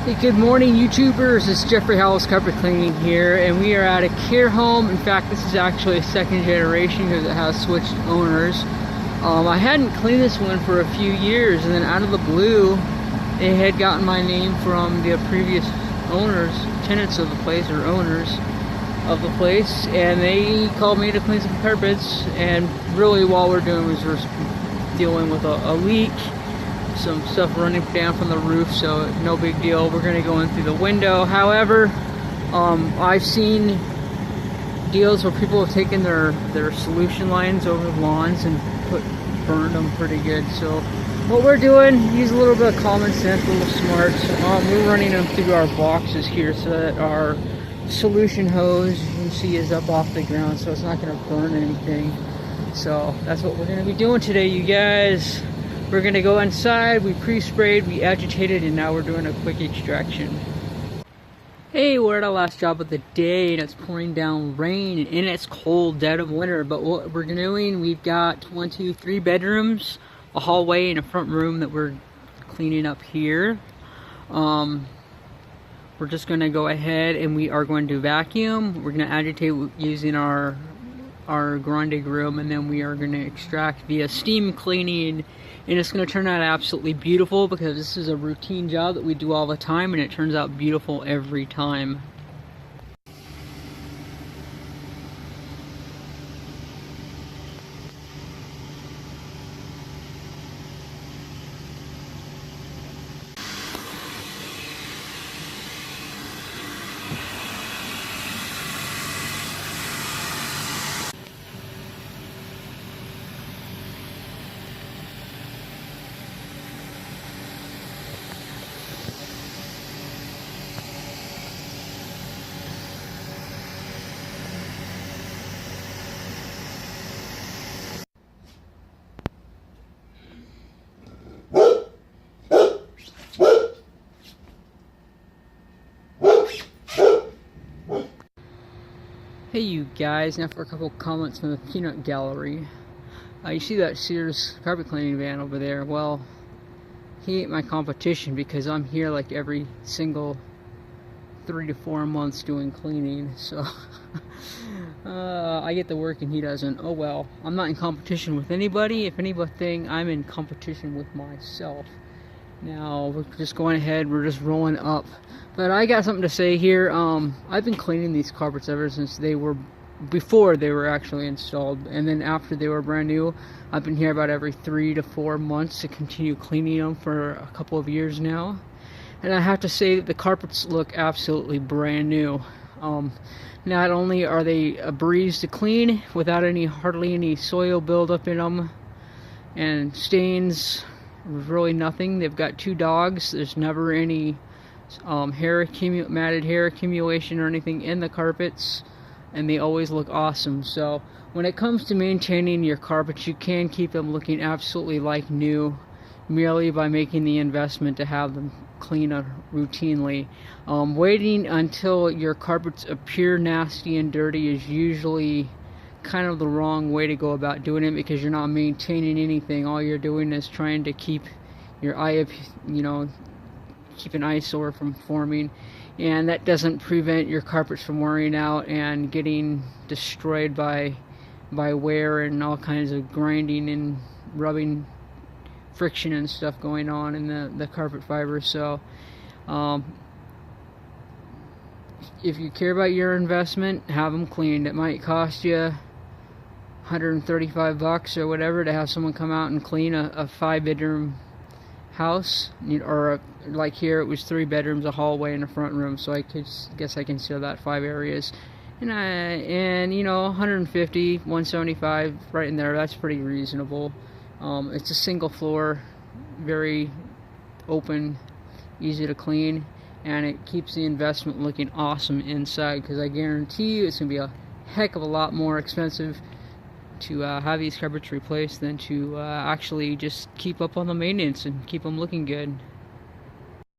Hey, good morning YouTubers, it's Jeffrey Howells Carpet Cleaning here, and we are at a care home. In fact, this is actually a second generation because it has switched owners. I hadn't cleaned this one for a few years, and then out of the blue, it had gotten my name from the previous owners, tenants of the place, or owners of the place, and they called me to clean some carpets. And really all we're doing was we're dealing with a leak, some stuff running down from the roof, so no big deal. We're going to go in through the window. However, I've seen deals where people have taken their solution lines over lawns and burned them pretty good. So what we're doing, use a little bit of common sense, a little smart. We're running them through our boxes here so that our solution hose, you can see, is up off the ground, so it's not going to burn anything. So that's what we're going to be doing today, you guys. We're going to go inside. We pre-sprayed, we agitated, and now we're doing a quick extraction. Hey, we're at our last job of the day, and it's pouring down rain, and it's cold, dead of winter. But what we're doing, we've got 3 bedrooms, a hallway, and a front room that we're cleaning up here. We're just going to go ahead and we are going to vacuum. We're going to agitate using our grande room, and then we are going to extract via steam cleaning. And it's going to turn out absolutely beautiful because this is a routine job that we do all the time, and it turns out beautiful every time. Hey you guys, now for a couple comments from the peanut gallery. You see that Sears carpet cleaning van over there? Well, he ain't my competition because I'm here like every single 3 to 4 months doing cleaning. So I get the work and he doesn't. Oh well, I'm not in competition with anybody. If anything, I'm in competition with myself. Now we're just going ahead, we're just rolling up. But I got something to say here. I've been cleaning these carpets ever since before they were actually installed, and then after they were brand new. I've been here about every 3 to 4 months to continue cleaning them for a couple of years now. And I have to say that the carpets look absolutely brand new. Not only are they a breeze to clean without hardly any soil buildup in them and stains, really nothing. They've got 2 dogs. There's never any matted hair accumulation or anything in the carpets, and they always look awesome. So when it comes to maintaining your carpets, you can keep them looking absolutely like new merely by making the investment to have them clean routinely. Waiting until your carpets appear nasty and dirty is usually kind of the wrong way to go about doing it, because you're not maintaining anything. All you're doing is trying to keep your keep an eyesore from forming, and that doesn't prevent your carpets from wearing out and getting destroyed by wear and all kinds of grinding and rubbing, friction and stuff going on in the carpet fiber. So if you care about your investment, have them cleaned. It might cost you $135 or whatever to have someone come out and clean a 5-bedroom house, or like here it was 3 bedrooms, a hallway, and a front room. So I guess I consider that 5 areas. And you know, 150, 175, right in there. That's pretty reasonable. It's a single floor, very open, easy to clean, and it keeps the investment looking awesome inside, because I guarantee you it's gonna be a heck of a lot more expensive to have these carpets replaced than to actually just keep up on the maintenance and keep them looking good.